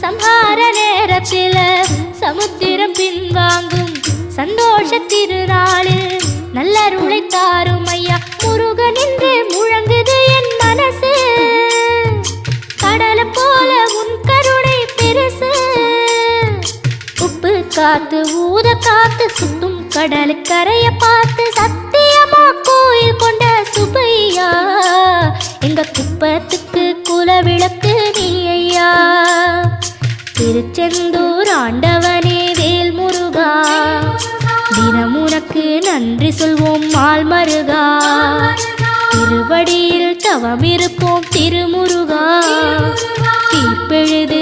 சம்ஹார நேரத்தில் சமுத்திரம் பின்வாங்கும் சந்தோஷ திருநாளில் நல்லருளை தாரும் ஐயா முருகன் என்று முழங்குது என் மனசு கடலை போல உன் கருணை பெருசு உப்பு காத்து ஊத காத்து சுத்தும் கடலுக்கரைய பார்த்து சத்தியமா கோயில் கொண்ட சுப்பையா எங்க குப்பத்துக்கு குலவிளக்கு நீ ஐயா திருச்செந்தூர் ஆண்டவனே வேல் முருகா தினம் உனக்கு நன்றி சொல்வோம் மால் மருகா திருவடியில் தவம் இருப்போம் திருமுருகா தீப்பெழுது